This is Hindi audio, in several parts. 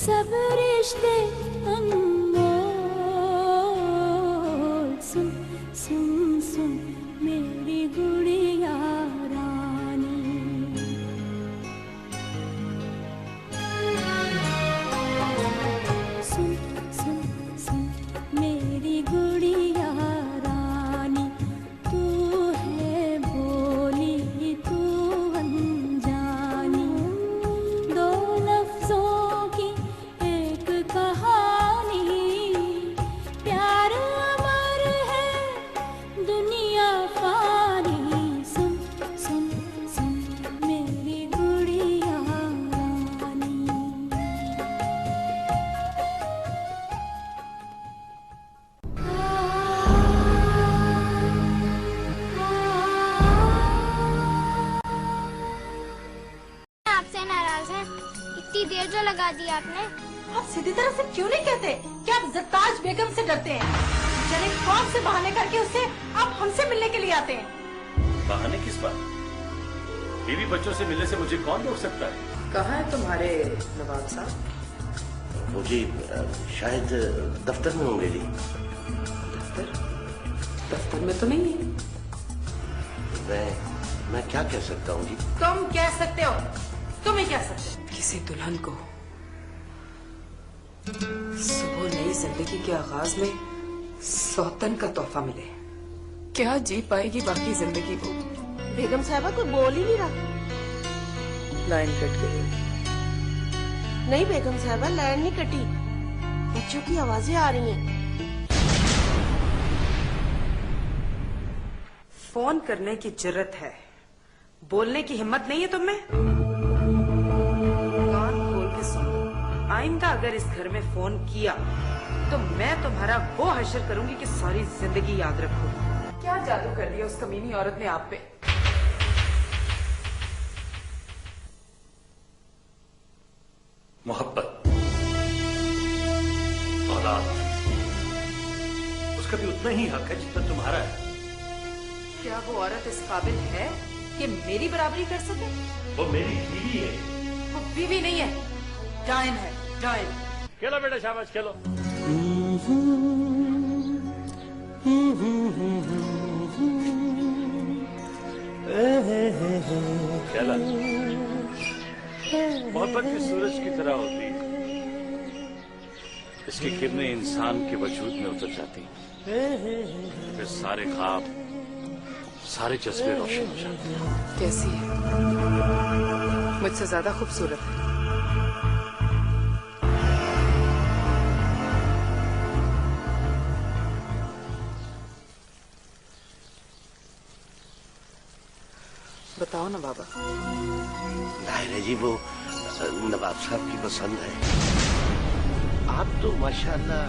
सब रिश्ते अनमोल। सुन सुन सुन मेरी गुड़िया रानी। सुन सुन सुन मेरी गुड़िया रानी। तू है भोली तू अनजानी। दो लफ्जों की एक कहानी। प्यार अमर है दुनिया फानी। सुन सुन सुन मेरी गुड़िया रानी। आपसे नाराज हैं। इतनी देर जो लगा दी आपने। आप सीधी तरह से क्यों नहीं कहते कि आप ज़रताज बेगम से डरते हैं? जाने कौन से बहाने करके उससे आप हमसे मिलने के लिए आते हैं? बहाने किस बात? बीवी बच्चों से मिलने से मुझे कौन रोक सकता है? कहाँ है तुम्हारे नवाब साहब? वो जी शायद दफ्तर में होंगे जी। दफ्तर? दफ्तर में तो नहीं है। मैं क्या कह सकता हूँ जी? तुम कह सकते हो, तुम ही कह सकते हो। किसी दुल्हन को सुबह नई जिंदगी के आगाज में सौतन का तोहफा मिले, क्या जी पाएगी बाकी जिंदगी वो? बेगम साहबा कोई बोल ही नहीं रहा। लाइन कट गई। नहीं बेगम साहबा, लाइन नहीं कटी, बच्चों की आवाजें आ रही हैं। फोन करने की जरूरत है, बोलने की हिम्मत नहीं है तुम में? कान खोल के सुनो, आइंदा अगर इस घर में फोन किया तो मैं तुम्हारा वो हश्र करूंगी कि सारी जिंदगी याद रखो। क्या जादू कर दिया उस कमीनी औरत ने आप पे? मोहब्बत, औलाद, उसका भी उतना ही हक है जितना तुम्हारा है। क्या वो औरत इस काबिल है कि मेरी बराबरी कर सके? वो मेरी बीवी है। वो बीवी नहीं है, डायन है, डायन। खेलो बेटा, शाबाश खेलो। खेला। मोहब्बत भी सूरज की तरह होती है, इसकी किरणें इंसान के वजूद में उतर जाती हैं, फिर सारे ख्वाब, सारे जज्बे रोशन हो जाते हैं। कैसी है? मुझसे ज्यादा खूबसूरत है। बताओ ना बाबा। जाहिर है जी वो नवाब साहब की पसंद है। आप तो माशाल्लाह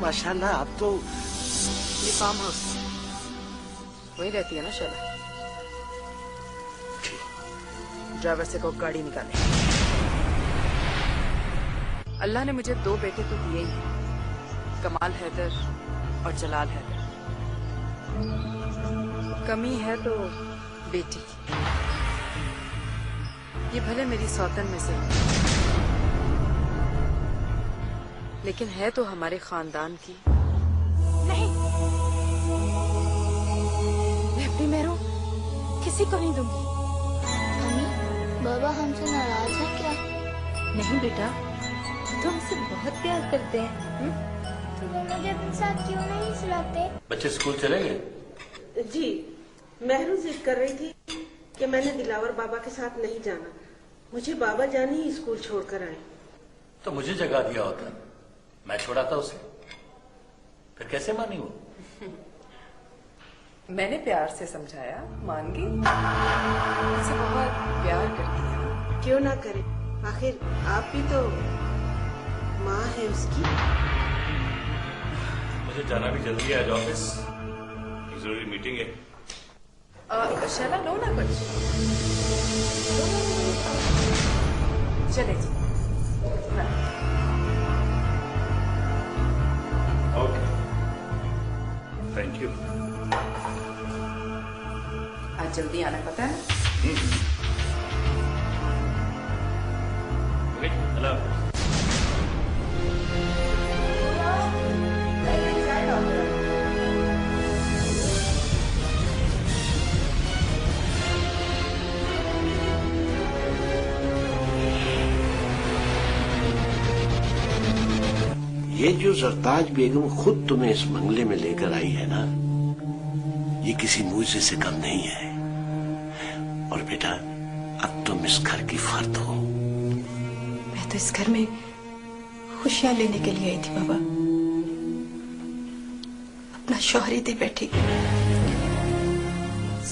माशाल्लाह, आप तो ये फार्म हाउस वही रहती है ना शैला? ड्राइवर से को गाड़ी निकाले। अल्लाह ने मुझे दो बेटे तो दिए ही, कमाल हैदर और जलाल हैदर। कमी है तो बेटी की। ये भले मेरी सौतन में से, लेकिन है तो हमारे खानदान की। नहीं, मैं अपनी मेहरों किसी को नहीं दूंगी। मम्मी, बाबा हमसे नाराज है क्या? नहीं बेटा, तुम हमसे बहुत प्यार करते हैं। तो वो मुझे अपने साथ क्यों नहीं सुलाते? बच्चे स्कूल चलेंगे? जी, महरू जिद कर रही थी कि मैंने दिलावर बाबा के साथ नहीं जाना, मुझे बाबा जान ही स्कूल छोड़कर आए। तो मुझे जगा दिया होता, मैं छोड़ाता उसे। फिर कैसे मानी वो? मैंने प्यार से समझाया, मान गई। मुझसे बहुत प्यार करती है। क्यों ना करे, आखिर आप भी तो माँ है उसकी। मुझे जाना भी जल्दी है आज ऑफिस, एक जरूरी मीटिंग है। शैला लो ना कुछ। चले जी। Okay, thank you. आज जल्दी आना पता है? ओके, अल्लाह हाफ़िज़। ये जो सरताज बेगम खुद तुम्हें इस बंगले में लेकर आई है ना, ये किसी मूजिजे से कम नहीं है। और बेटा, अब तुम इस घर की फर्द हो। मैं तो इस घर में खुशियां लेने के लिए आई थी बाबा, अपना शौहर ही दे बैठी।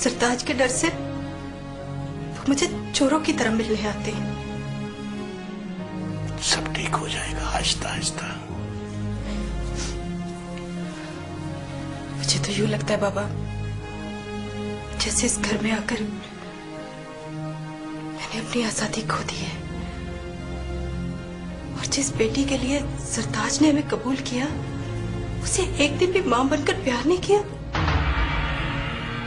सरताज के डर से वो मुझे चोरों की तरह मिलने आते हैं। सब ठीक हो जाएगा आहिस्ता आहिस्ता। मुझे तो यूं लगता है बाबा, जैसे इस घर में आकर मैंने अपनी आजादी खो दी है। और जिस बेटी के लिए सरताज ने हमें कबूल किया, उसे एक दिन भी मां बनकर प्यार नहीं किया।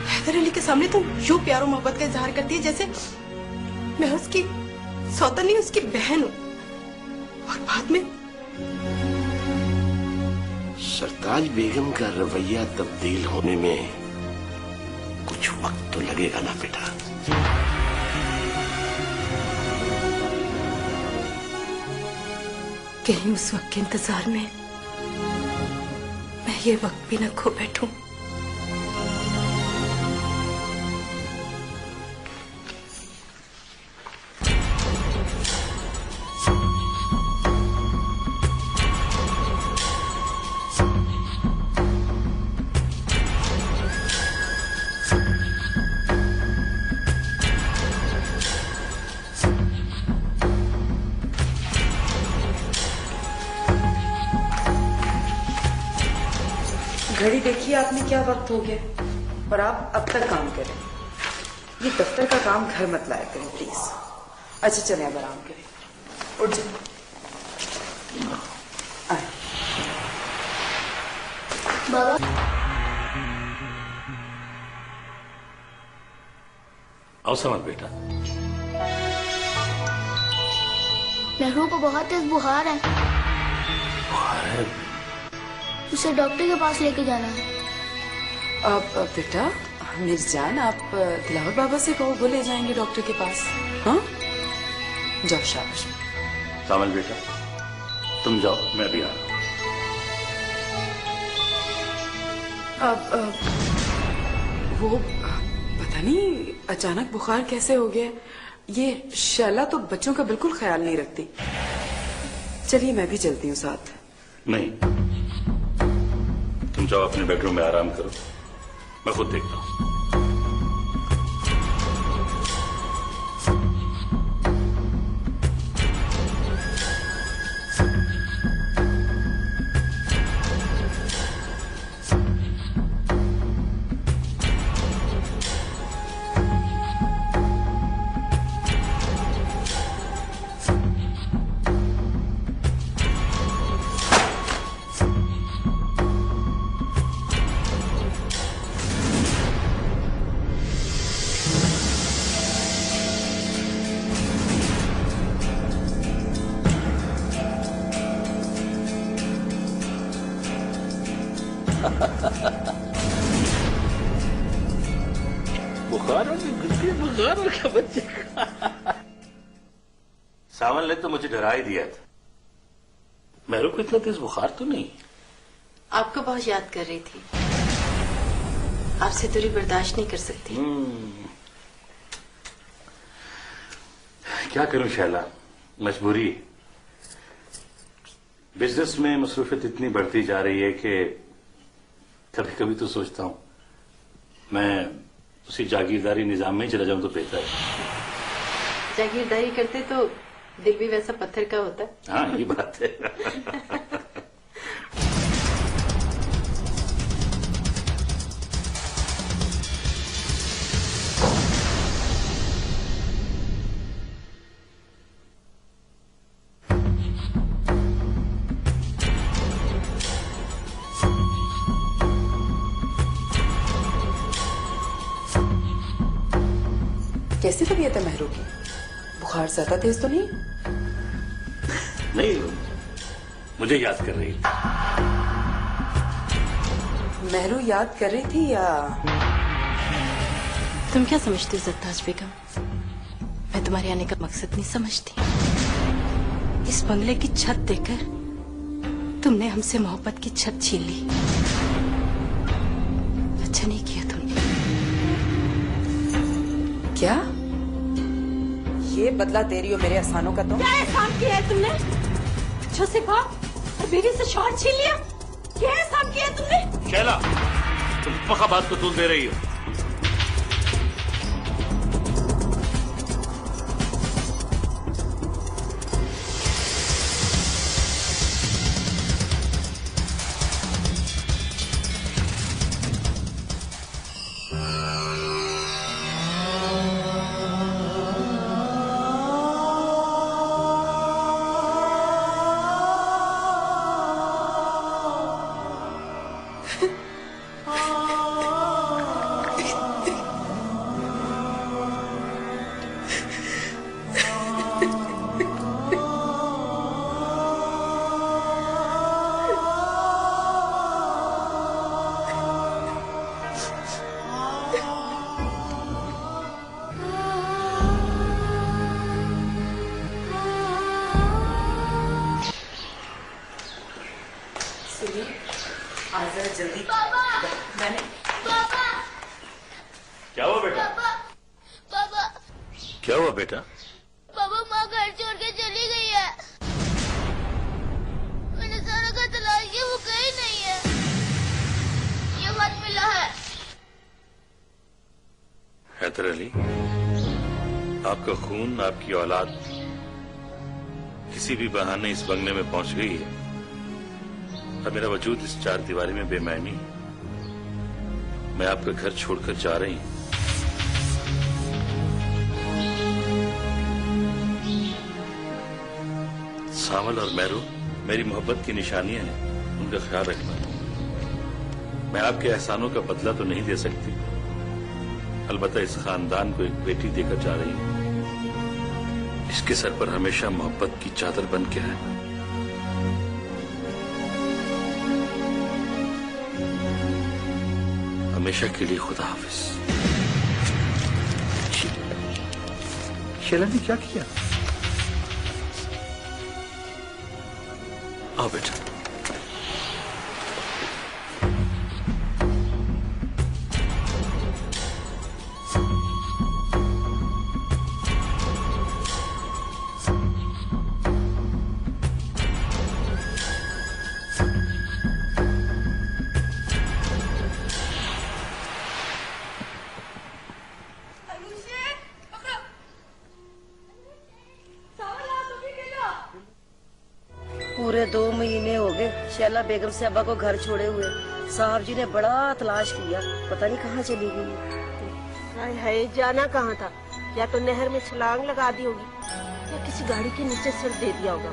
हैदर अली के सामने तो यूं प्यार और मोहब्बत का इजहार करती है जैसे मैं उसकी सौतन नहीं, उसकी बहन हूं। और बाद में सरताज बेगम का रवैया तब्दील होने में कुछ वक्त तो लगेगा ना बेटा। कहीं उस वक्त के इंतजार में मैं ये वक्त भी न खो बैठूं। घड़ी देखिए आपने, क्या वक्त हो गया और आप अब तक काम करें। ये दफ्तर का काम घर मत लाया करें प्लीज। अच्छा चले अब आराम करें, उठ जाए। आओ समझ बेटा। नेहरू को बहुत तेज बुखार है, बुखार है? उसे डॉक्टर के पास लेके जाना है। अब बेटा मेरी जान, आप दिलावर बाबा से कहो, वो ले जाएंगे डॉक्टर के पास। हाँ जाओ, शाबाश। सामल बेटा तुम जाओ, मैं भी आ रहा हूं। अब वो पता नहीं अचानक बुखार कैसे हो गया। ये शैला तो बच्चों का बिल्कुल ख्याल नहीं रखती। चलिए मैं भी चलती हूँ साथ। नहीं, तुम जाओ अपने बेडरूम में आराम करो, मैं खुद देखता हूं। बुखार और क्या बच्चे सावन ने तो मुझे डरा ही दिया था। मेरे को इतना तेज बुखार तो नहीं। आपको बहुत याद कर रही थी, आपसे दूरी बर्दाश्त नहीं कर सकती। क्या करूं शैला, मजबूरी। बिजनेस में मसरूफियत इतनी बढ़ती जा रही है कि कभी कभी तो सोचता हूं मैं उसी जागीरदारी निजाम में ही चला जाऊं तो बेहतर है। जागीरदारी करते तो दिल भी वैसा पत्थर का होता है। हाँ ये बात है। कैसी तबीयत है मेहरू की? बुखार ज्यादा तेज तो नहीं? नहीं, मुझे याद कर रही थी। मेहरू याद कर रही थी या? तुम क्या समझती हो सरताज बेगम? मैं तुम्हारे आने का मकसद नहीं समझती। इस बंगले की छत देखकर तुमने हमसे मोहब्बत की छत छीन ली। अच्छा नहीं किया तुमने। क्या ये बदला दे रही हो मेरे एहसानों का? तुम क्या एहसान किया है तुमने? जोसेफा और बीवी से शौहर छीन लिया। क्या एहसान किया है तुमने? शैला, तुम पक्का बात को तूल दे रही हो। जल्दी। पापा, मैंने पापा, क्या हुआ बेटा? पापा, पापा, क्या हुआ बेटा? पापा माँ घर छोड़ के चली गई है। मैंने सारा घर तलाश किया, वो कहीं नहीं है। ये खत मिला है। हैदर अली, आपका खून, आपकी औलाद किसी भी बहाने इस बंगले में पहुंच गई है और मेरा वजूद इस चार दीवारी में बेमायनी है। मैं आपका घर छोड़कर जा रही हूं। सावल और मैरू मेरी मोहब्बत की निशानियां हैं, उनका ख्याल रखना। मैं आपके एहसानों का बदला तो नहीं दे सकती, अलबत्ता इस खानदान को एक बेटी देकर जा रही हूं। इसके सर पर हमेशा मोहब्बत की चादर बन के है। हमेशा के लिए खुदा हाफिज। शैला ने क्या किया? आओ बेटा। पूरे 2 महीने हो गए शैला बेगम से अब्बा को घर छोड़े हुए। साहब जी ने बड़ा तलाश किया, पता नहीं कहाँ चली गई। हाय हाय, जाना कहाँ था? या तो नहर में छलांग लगा दी होगी या किसी गाड़ी के नीचे सिर दे दिया होगा।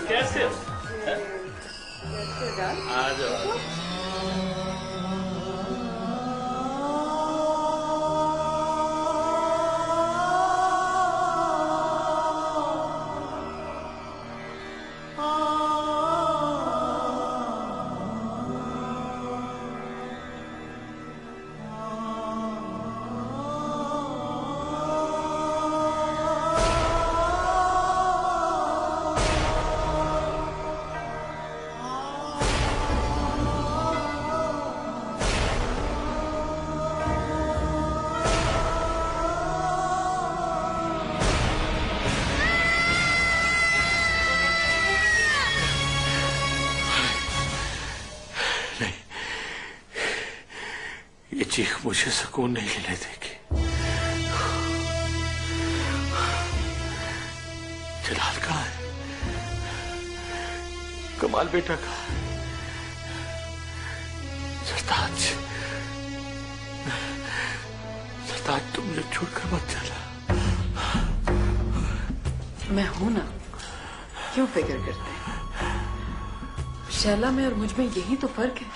कैसे हो? आ जाओ। ये चीख मुझे सुकून नहीं लेने देगी। जलाल कहाँ है? कमाल बेटा कहाँ है? सरताज, सरताज तुम मुझे छोड़कर मत चला। मैं हूं ना, क्यों फिक्र करते हैं? शैला में और मुझ में यही तो फर्क है।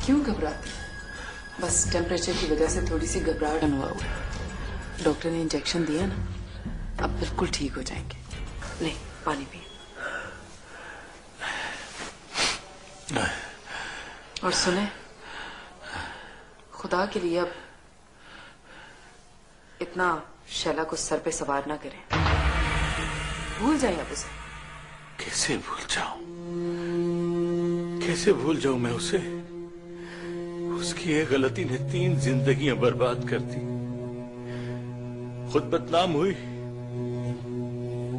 क्यों घबराती? बस टेम्परेचर की वजह से थोड़ी सी घबराहट हुआ हुआ। डॉक्टर ने इंजेक्शन दिया ना, अब बिल्कुल ठीक हो जाएंगे। नहीं, पानी पिए। और सुने, खुदा के लिए अब इतना शैला को सर पे सवार ना करें। भूल जाए अब उसे। कैसे भूल जाऊं? कैसे भूल जाऊं मैं उसे? उसकी एक गलती ने 3 जिंदगियां बर्बाद कर दी। खुद बदनाम हुई,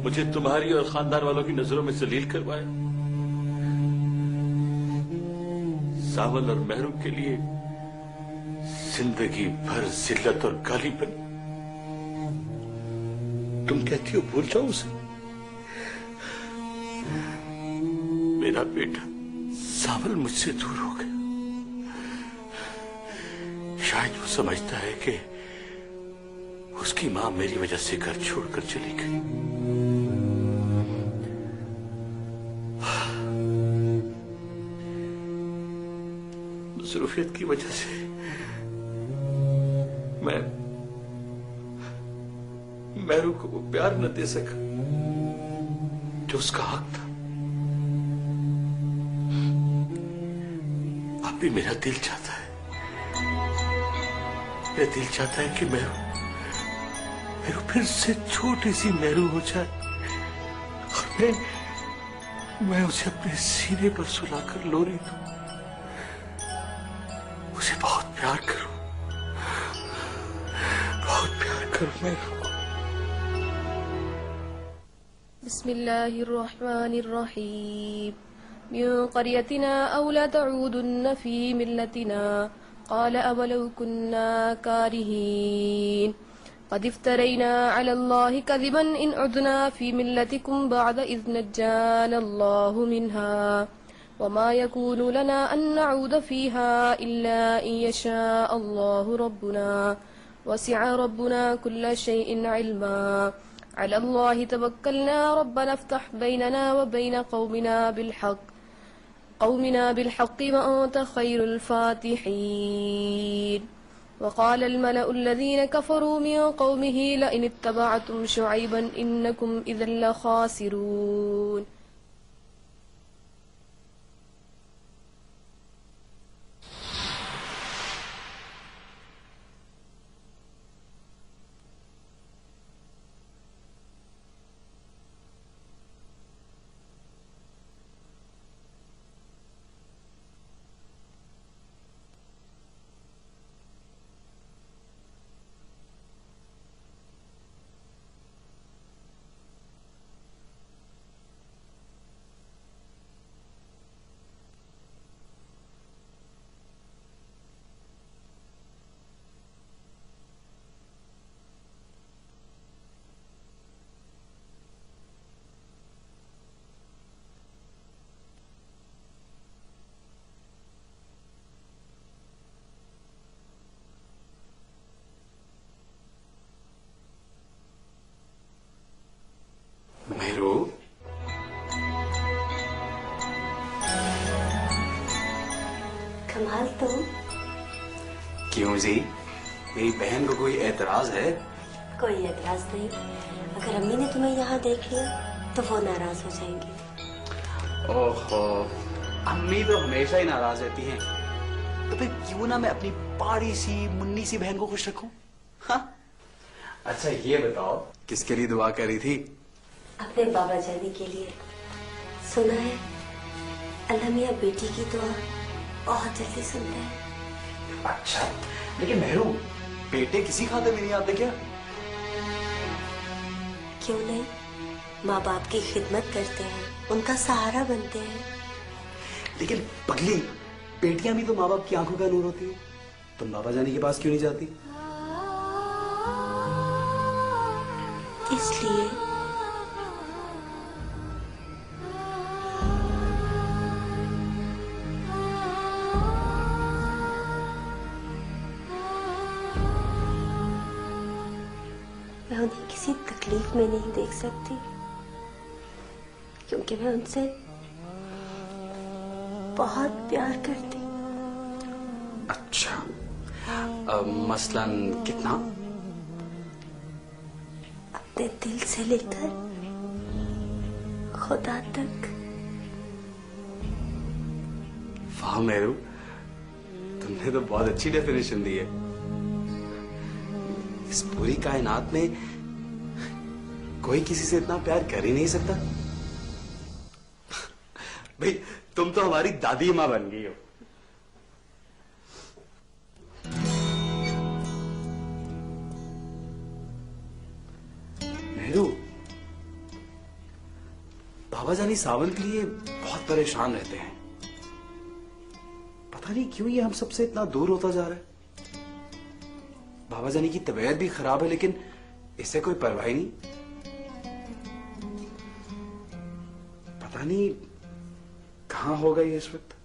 मुझे तुम्हारी और खानदान वालों की नजरों में जलील करवाया। सावल और महरू के लिए जिंदगी भर जिल्लत और गाली बनी। तुम कहती हो भूल जाओ उसे? मेरा बेटा सावल मुझसे दूर हो गया। शायद वो समझता है कि उसकी मां मेरी वजह से घर छोड़कर चली गई। मसरूफियत की वजह से मैं महरू को वो प्यार न दे सका जो उसका हक था। अब भी मेरा दिल चाहता है, मेरा दिल चाहता है कि महरू फिर से छोटी सी महरू हो जाए और मैं उसे अपने सीने पर सुलाकर लोरी दूं, उसे बहुत प्यार करूं, बहुत प्यार करूं महरू। बिस्मिल्लाहिर्रहमानिर्रहीम। मिन क़रियतिना औ ला तऊदुन्न फी मिल्लतिना क़ाल अवलौ कुन्ना कारिहीन क़द इफ्तरैना अलल्लाहि कज़िबन इन उदना फी मिल्लतिकुम बअद इज़ नज्जाना अल्लाहु मिन्हा वमा यकूनु लना अन नऊद फीहा इल्ला इन यशा अल्लाहु रब्बुना वसिअ रब्बुना कुल्ल शैइन इल्मा अलल्लाहि तवक्कलना रब्बना इफ्तह बैनना व बैन कौमिना बिलहक़ व अंत खैरुल फातिहीन। वक़ाल अल-मलअु अल्लज़ीन कफ़रू मिन क़ौमिही लइन इत्तबअतुम शुअयबन इन्नकुम इज़न लख़ासिरून। महरू, कमाल तुम। क्यों जी, मेरी बहन को कोई एतराज है? कोई एतराज नहीं। अगर अम्मी ने तुम्हें यहाँ देख लिया तो वो नाराज हो जाएंगी। ओहो, अम्मी तो हमेशा ही नाराज रहती हैं। तो फिर क्यों ना मैं अपनी पाड़ी सी मुन्नी सी बहन को खुश रखूं? हाँ? अच्छा ये बताओ, किसके लिए दुआ कर रही थी? अपने बाबा जाने के लिए। सुना है अल्लाह मियां बेटी की दुआ बहुत जल्दी सुनता है। अच्छा, लेकिन महरू, बेटे किसी खातिर नहीं आते क्या? क्यों नहीं, माँ बाप की खिदमत करते हैं, उनका सहारा बनते हैं। लेकिन पगली, बेटियां भी तो माँ बाप की आंखों का नूर होती है। तुम बाबा जाने के पास क्यों नहीं जाती? इसलिए मैं उन्हें किसी तकलीफ में नहीं देख सकती, क्योंकि मैं उनसे बहुत प्यार करती। अच्छा, मसलन कितना? अपने दिल से लेकर खुदा तक। वाह मेरू, तुमने तो बहुत अच्छी डेफिनेशन दी है। इस पूरी कायनात में कोई किसी से इतना प्यार कर ही नहीं सकता। भाई तुम तो हमारी दादी माँ बन गई हो। नेहरू, बाबा जानी सावन के लिए बहुत परेशान रहते हैं। पता नहीं क्यों ये हम सबसे इतना दूर होता जा रहा है। बाबा जानी की तबीयत भी खराब है लेकिन इससे कोई परवाह नहीं। पता नहीं कहां होगा ये इस वक्त।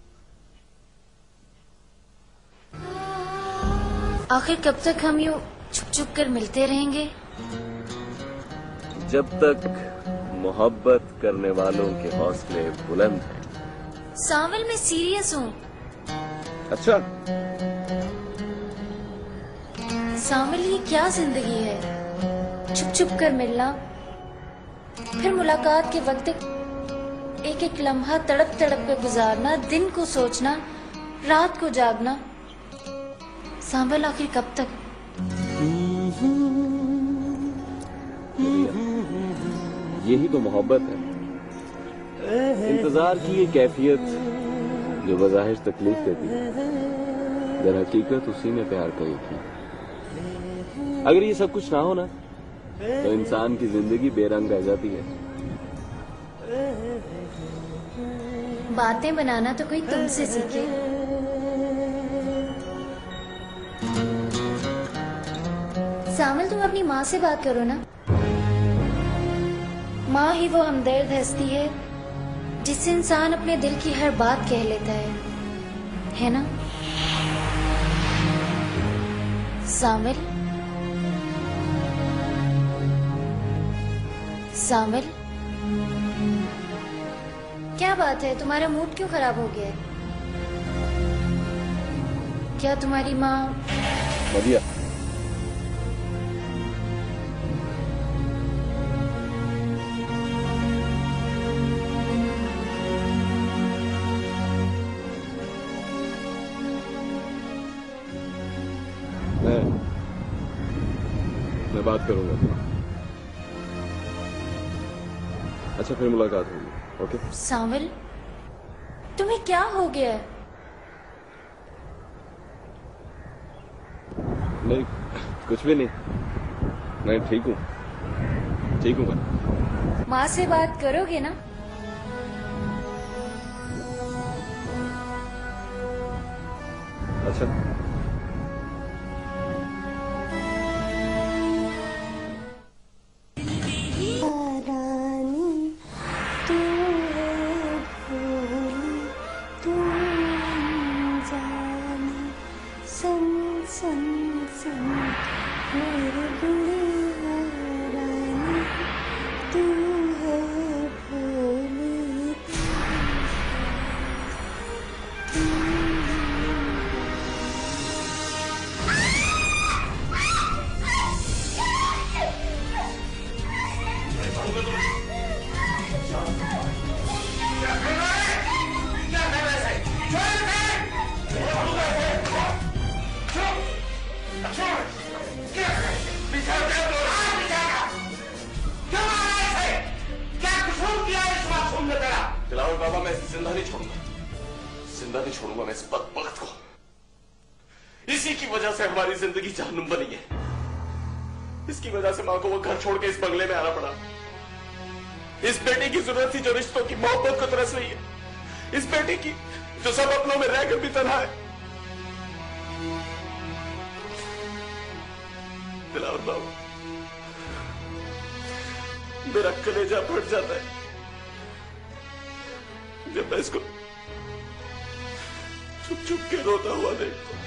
आखिर कब तक हम यूं छुप छुप कर मिलते रहेंगे? जब तक मोहब्बत करने वालों के हौसले बुलंद हैं। सावल मैं सीरियस हूँ। अच्छा, सावल ये क्या जिंदगी है? छुप छुप कर मिलना, फिर मुलाकात के वक्त एक एक लम्हा तड़प तड़प कर गुजारना, दिन को सोचना, रात को जागना। सावल आखिर कब तक? यही तो मोहब्बत है। इंतजार की ये कैफियत जो बज़ाहिर तकलीफ देती है, दर हकीकत उसी में प्यार का यकीन। अगर ये सब कुछ ना हो ना तो इंसान की जिंदगी बेरंग रह जाती है। बातें बनाना तो कोई तुमसे सीखे। सावल तुम अपनी माँ से बात करो ना। माँ ही वो हमदर्द हस्ती है जिससे इंसान अपने दिल की हर बात कह लेता है ना? सावल, सावल, क्या बात है? तुम्हारा मूड क्यों खराब हो गया है? क्या तुम्हारी माँ? मदिया, मैं बात करूंगा। अच्छा, फिर मुलाकात होगी। ओके? सावल, तुम्हें क्या हो गया है? नहीं, कुछ भी नहीं, मैं ठीक हूँ, ठीक हूँ मैं। माँ से बात करोगे ना? अच्छा, जिंदगी जहन्नुम बनी है। इसकी वजह से मां को वो घर छोड़ के इस बंगले में आना पड़ा। इस बेटे की जरूरत थी जो रिश्तों की मोहब्बत को तरस रही है। इस बेटे की जो सब अपनों में रहकर भी तन्हा है। दिलावर बाबू, मेरा कलेजा फट जाता है जब मैं इसको चुप चुप के रोता हुआ देखता हूं।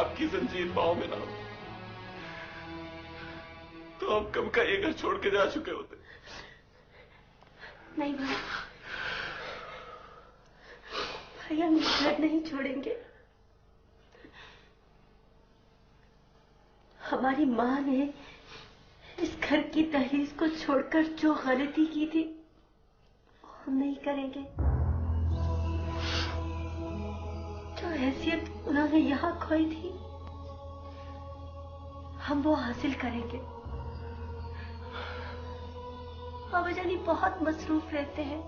आपकी जंजीर पांव में ना हो तो हम कब का ये घर छोड़ के जा चुके होते। नहीं भाई, भाई हम घर नहीं छोड़ेंगे। हमारी माँ ने इस घर की दहलीज को छोड़कर जो गलती की थी वो हम नहीं करेंगे। जो हैसियत उन्होंने यहाँ खोई थी हम वो हासिल करेंगे। बाबा जानी बहुत मसरूफ रहते हैं,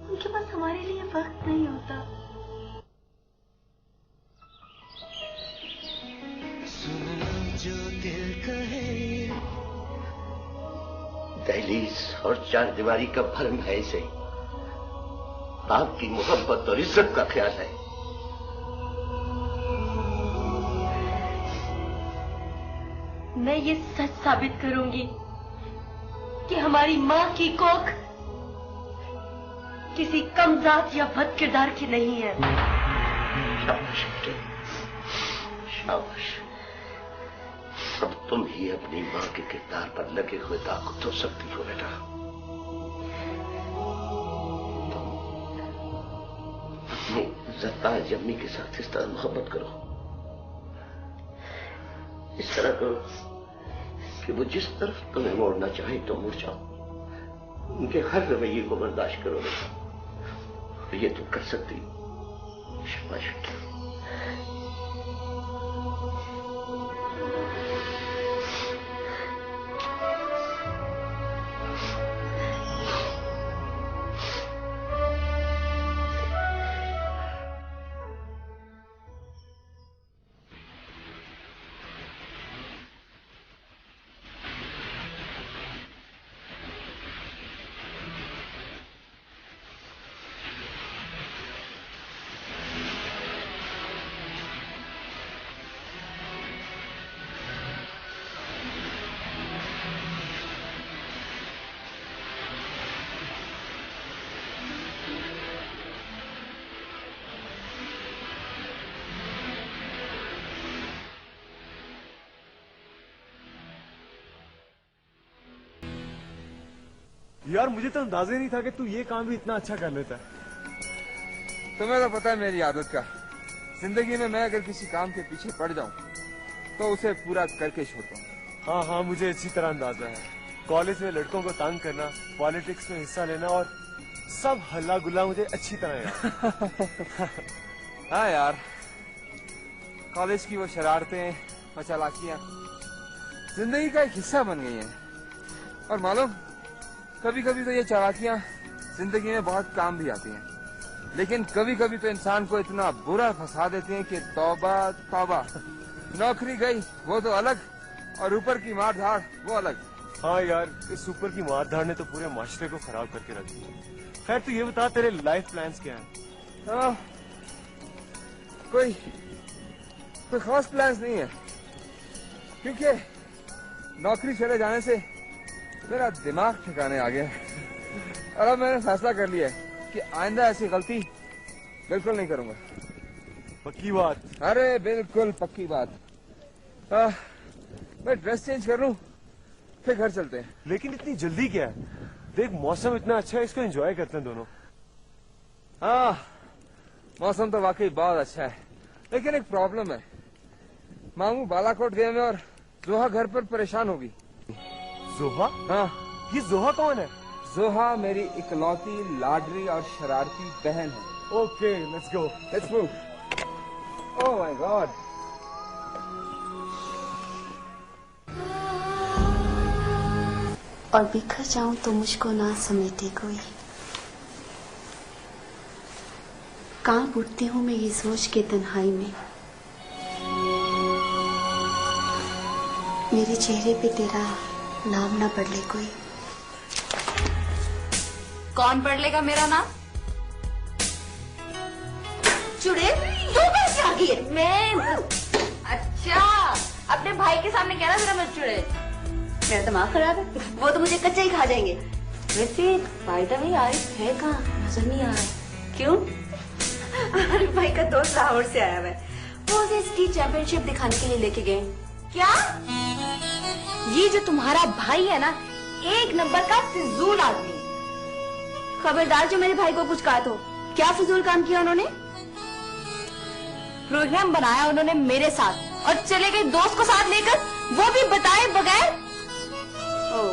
उनके पास हमारे लिए वक्त नहीं होता। जो दिल कहे दहलीज और चार दीवारी का भरम है इसे, आपकी मोहब्बत और इज्जत का ख्याल है। मैं ये सच साबित करूंगी कि हमारी माँ की कोख किसी कम जात या बद किरदार की नहीं है। शाबाश बेटे, शाबाश। अब तुम ही अपनी माँ के किरदार पर लगे हुए दाग को धो सकती हो बेटा। तुम अपनी ज़रताज अम्मी के साथ इस तरह मोहब्बत करो, इस तरह करो कि वो जिस तरफ तुम्हें मोड़ना चाहे तो मुड़ जाओ। उनके हर रवैये को बर्दाश्त करो बेटा, ये तुम कर सकती। शाबाश बेटा। यार मुझे तो अंदाजा ही नहीं था कि तू ये काम भी इतना अच्छा कर लेता है। तुम्हें तो पता है मेरी आदत का, जिंदगी में मैं अगर किसी काम के पीछे पड़ जाऊं तो उसे पूरा करके छोड़ता हूँ। हाँ हाँ, मुझे अच्छी तरह अंदाजा है। कॉलेज में लड़कों को तंग करना, पॉलिटिक्स में हिस्सा लेना और सब हल्ला गुल्ला मुझे अच्छी तरह याद। हाँ यार, कॉलेज की वो शरारतें और चालाकियां जिंदगी का एक हिस्सा बन गई हैं। और मालूम, कभी कभी तो ये चालाकियां जिंदगी में बहुत काम भी आती हैं, लेकिन कभी कभी तो इंसान को इतना बुरा फंसा देती हैं कि तौबा तौबा। नौकरी गई वो तो अलग, और ऊपर की मार धाड़ वो अलग। हाँ यार, इस ऊपर की मार धाड़ ने तो पूरे माशरे को खराब करके रख दिया। खैर तू ये बता, तेरे लाइफ प्लान्स क्या हैं? कोई खास प्लान्स नहीं है, क्योंकि नौकरी चले जाने से मेरा दिमाग ठिकाने आ गया और अब मैंने फैसला कर लिया है कि आइंदा ऐसी गलती बिल्कुल नहीं करूंगा। पक्की बात? अरे बिल्कुल पक्की बात। मैं ड्रेस चेंज कर लूं फिर घर चलते हैं। लेकिन इतनी जल्दी क्या है? देख मौसम इतना अच्छा है, इसको एंजॉय करते हैं दोनों। हाँ, मौसम तो वाकई बहुत अच्छा है, लेकिन एक प्रॉब्लम है। मामू बालाकोट गए हैं और जोहा घर पर परेशान होगी। जोहा? हाँ। ये जोहा कौन है? जोहा मेरी इकलौती लाडली और शरारती बहन है। Okay, let's go, let's move. Oh my God. और बिखर जाऊं तो मुझको ना समेटे कोई। कांप उठती हूं मैं ये सोच के तन्हाई में, मेरे चेहरे पे तेरा नाम ना पढ़ ले कोई। कौन पढ़ लेगा मेरा नाम? चुड़ैल, तू कैसे आ गई? मैं अच्छा, अपने भाई के सामने कह रहा मेरा मत चुड़ैल। मेरा दिमाग खराब है, वो तो मुझे कच्चा ही खा जाएंगे। वैसे फायदा भाई आरिफ है कहाँ, नजर नहीं आ रहा। क्यों? आरिफ भाई का दोस्त लाहौर से आया है, वो उसे स्की चैंपियनशिप दिखाने के लिए लेके गए। क्या? ये जो तुम्हारा भाई है ना, एक नंबर का फिजूल आदमी। खबरदार जो मेरे भाई को कुछ कहा तो। क्या फिजूल काम किया उन्होंने? प्रोग्राम बनाया उन्होंने मेरे साथ और चले गए दोस्त को साथ लेकर, वो भी बताए बगैर। ओह,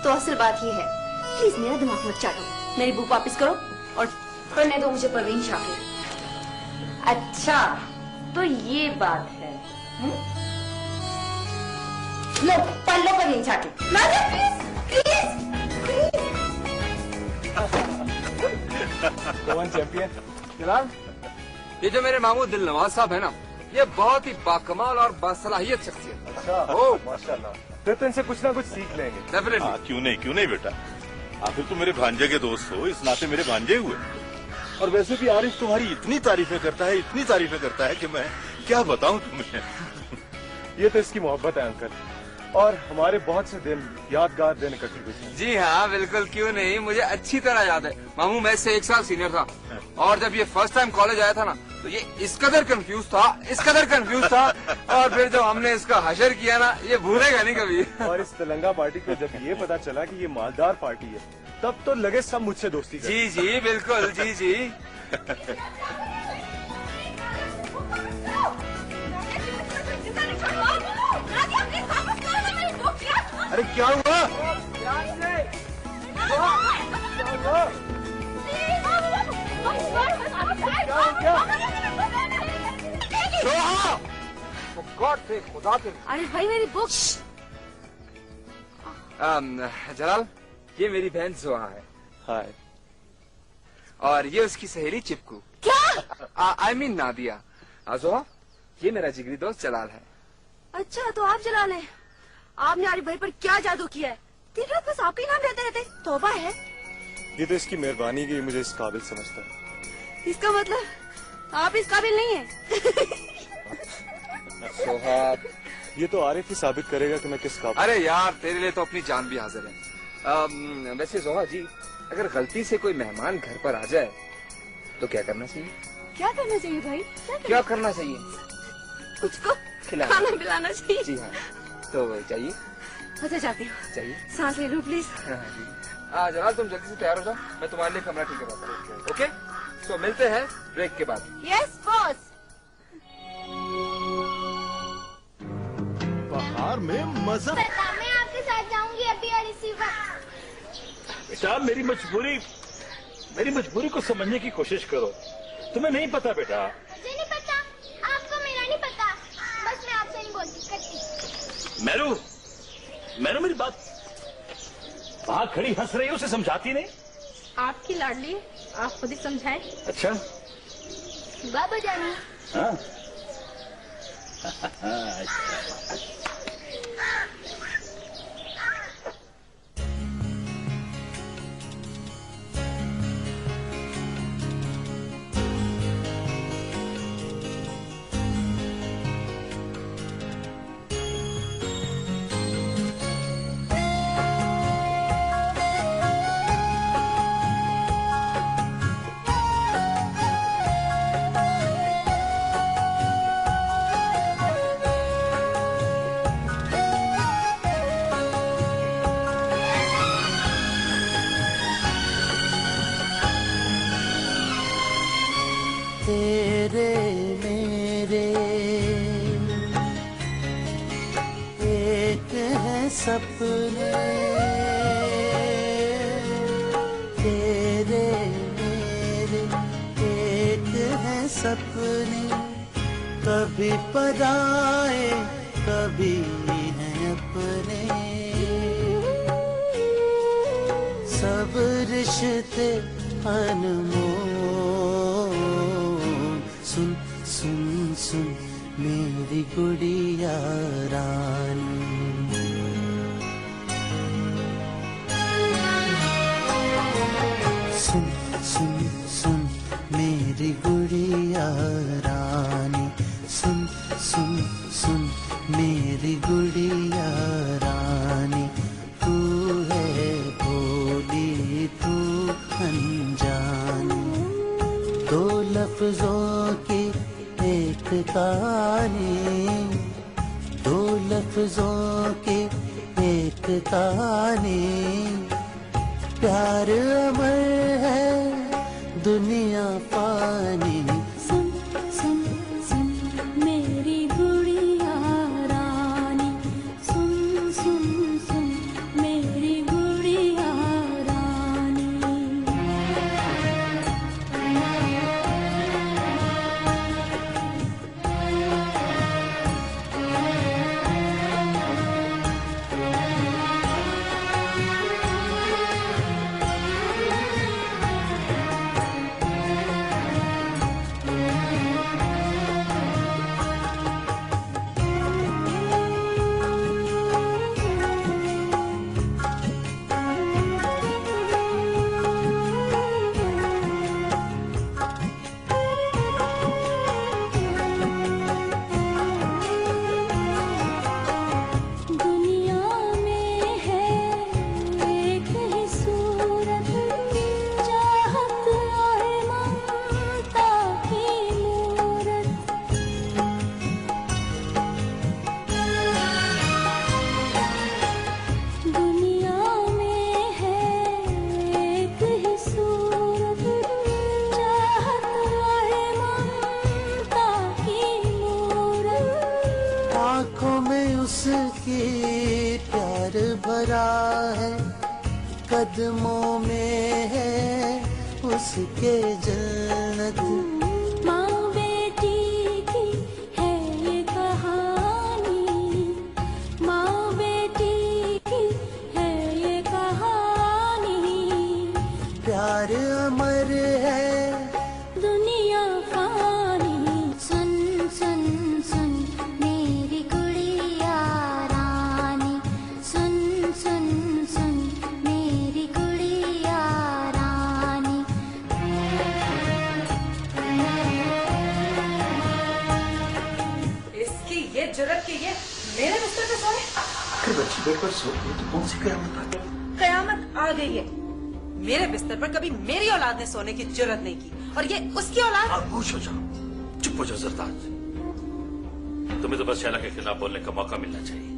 तो असल बात ये है। प्लीज मेरा दिमाग मत चाटो, मेरी बुक वापस करो और पढ़ने दो मुझे परवीन शाकिर। अच्छा, तो ये बात है। लो पढ़ लो परवीन शाकिर। कौन चैंपियन? जलाल, ये जो मेरे मामू दिल नवाज साहब है ना, ये बहुत ही बाकमाल और बासलाहियत शख्सियत। अच्छा, ओह माशाल्लाह। फिर तो इनसे कुछ ना कुछ सीख लेंगे। डेफिनेटली। क्यों नहीं बेटा, आखिर तुम मेरे भांजे के दोस्त हो, इस नाते मेरे भांजे हुए। और वैसे भी आरिफ तुम्हारी इतनी तारीफें करता है कि मैं क्या बताऊं तुम्हें। ये तो इसकी मोहब्बत है अंकल, और हमारे बहुत से दिन यादगार दिन इकट्ठे गुजरे। जी हाँ बिल्कुल, क्यों नहीं, मुझे अच्छी तरह याद है। मामू मैं इससे 1 साल सीनियर था, और जब ये फर्स्ट टाइम कॉलेज आया था ना, तो ये इस कदर कंफ्यूज था, और फिर जब हमने इसका हशर किया ना, ये भूलेगा नहीं कभी। और इस तेलंगा पार्टी को जब ये पता चला कि ये मालदार पार्टी है, तब तो लगे सब मुझसे दोस्ती करें। जी बिल्कुल, जी। अरे क्या हुआ? खुदा के। अरे भाई मेरी बुक। जलाल, ये मेरी बहन जोहा है। हाय। और ये उसकी सहेली चिपकू। क्या? I mean Nadia. जोहा, ये मेरा जिगरी दोस्त जलाल है। अच्छा, तो आप जलाल हैं। आपने आरिफ भाई पर क्या जादू किया है? दिन रात बस आपके नाम लेते रहते। तौबा है। ये तो इसकी मेहरबानी की मुझे इस काबिल समझता है। इसका मतलब आप इस काबिल नहीं है। सोहाब, ये तो आरिफ ही साबित करेगा कि मैं किस काबिल। अरे यार, तेरे लिए तो अपनी जान भी हाजिर है। वैसे जोहा जी, अगर गलती से कोई मेहमान घर पर आ जाए तो क्या करना चाहिए? क्या करना चाहिए भाई? क्या करना चाहिए? कुछ को खाना पिलाना चाहिए। जी हाँ, तो चाहिए। अच्छा, जाती हूँ। चाहिए। सांस ले लो प्लीज। जलाल, तुम जल्दी से तैयार हो जाओ, मैं तुम्हारे लिए कमरा ठीक करवाता हूँ। ओके, तो मिलते हैं ब्रेक के बाद। Yes boss. बाहर में मजा। मैं आपके साथ जाऊंगी अभी और इसी वक्त। बेटा, मेरी मजबूरी को समझने की कोशिश करो। तुम्हें नहीं पता बेटा? मुझे नहीं पता, आपको मेरा नहीं पता, बस मैं आपसे नहीं बोलती करती। मैरू मेरी बात, वहां खड़ी हंस रही है, उसे समझाती नहीं? आपकी लाडली, आप खुद ही समझाएं। अच्छा बाबा जानी। हाँ। तेरे मेरे एक है सपने, तेरे मेरे एक है सपने, कभी पराए कभी हैं अपने, सब रिश्ते अनमोल। सुन सुन सुन मेरी गुड़िया रानी, सुन सुन सुन मेरी गुड़िया रानी, सुन सुन सुन मेरी गुड़िया रानी, तू है भोली तू अनजानी, दो लफ्जों की एक कहानी, दो लफ्जों की एक कहानी। प्यार अमर है दुनिया पानी। सुन सुन सुन मेरी गुड़िया रानी, सुन सुन सुन मेरी गुड़िया रानी। आँखों में उसकी प्यार भरा है, कदमों में है उसके जन्नत। माँ बेटी की है ये कहानी, माँ बेटी की है ये कहानी। प्यार अमर है दुनिया फानी। सुन सुन सुन मेरी गुड़िया रानी, सुन सुन सुन मेरी गुड़िया रानी। इसकी ये जुर्रत की ये मेरे बिस्तर पे सोए। आखिर बच्ची बेड पर सो गई तो कौन सी कयामत आ गई? कयामत आ गई है। मेरे बिस्तर पर कभी मेरी औलाद ने सोने की जुर्रत नहीं की, और ये उसकी औलाद। खामोश हो जाओ, चुप हो जाओ जरदाज। तुम्हें तो बस शैला के खिलाफ बोलने का मौका मिलना चाहिए।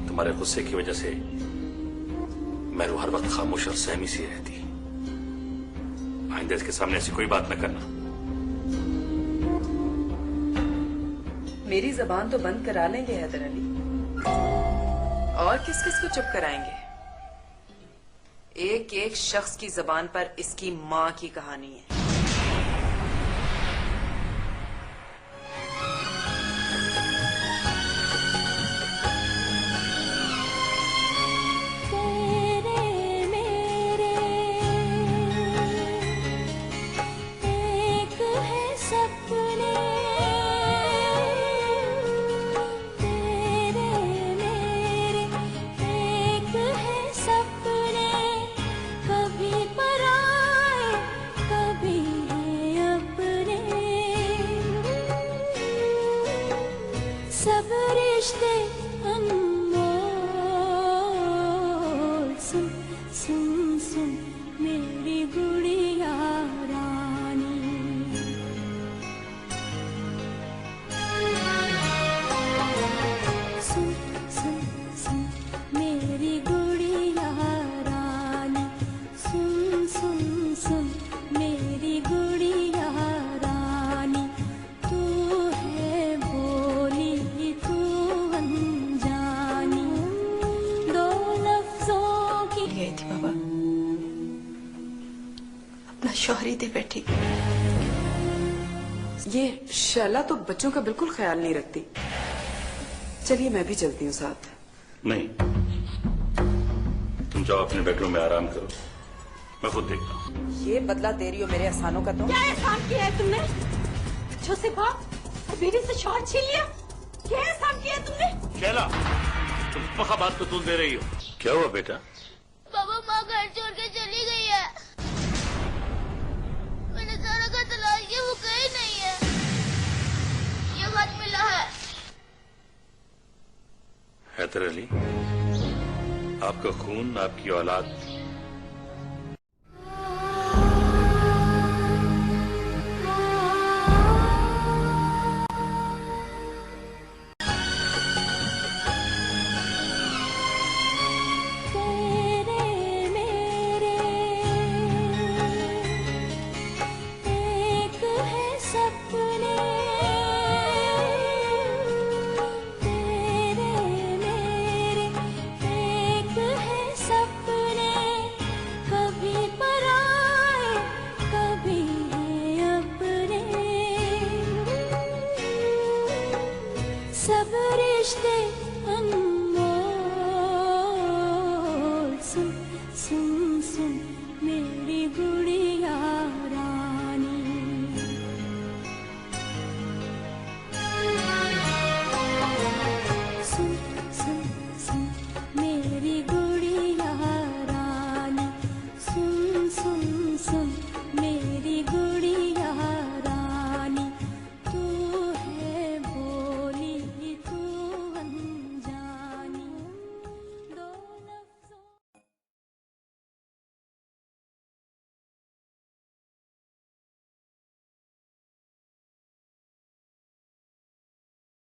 तुम्हारे गुस्से की वजह से मैरू हर वक्त खामोश और सहमी सी रहती। आइंदा इसके सामने ऐसी कोई बात न करना। मेरी जबान तो बंद करा लेंगे हैदर अली, और किस किस को चुप कराएंगे? एक एक शख्स की जबान पर इसकी माँ की कहानी है। तेरे मेरे एक है सपने, तेरे मेरे एक है सपने। कभी पराए कभी है अपने, सब रिश्ते अनमोल। सुन सुन सुन मेरी गुड़िया रानी। सुन सुन सुन मेरी गुड़िया रानी, सुन सुन सुन मेरी गुड़िया रानी। तू है बोली तू अनजानी, दो लफ्जों की। गई थी बाबा, अपना शौहरी दे बैठी। ये शैला तो बच्चों का बिल्कुल ख्याल नहीं रखती। चलिए मैं भी चलती हूँ साथ। नहीं, तुम जाओ अपने बेडरूम में आराम करो, मैं खुद देखता हूँ। ये बदला दे रही हो मेरे एहसानों का तुम? क्या एहसान किया है तुमने? जोसेफा, बीवी से शौहर छीन लिया। क्या एहसान किया है तुमने? शैला, तुम पक्का बात को तूल दे रही हो। क्या हुआ बेटा? पापा माँ घर छोड़ के चली गई है। मैंने सारा घर तलाश किया, वो कहीं नहीं है। ये खत मिला है। हैदर अली, आपका खून, आपकी औलाद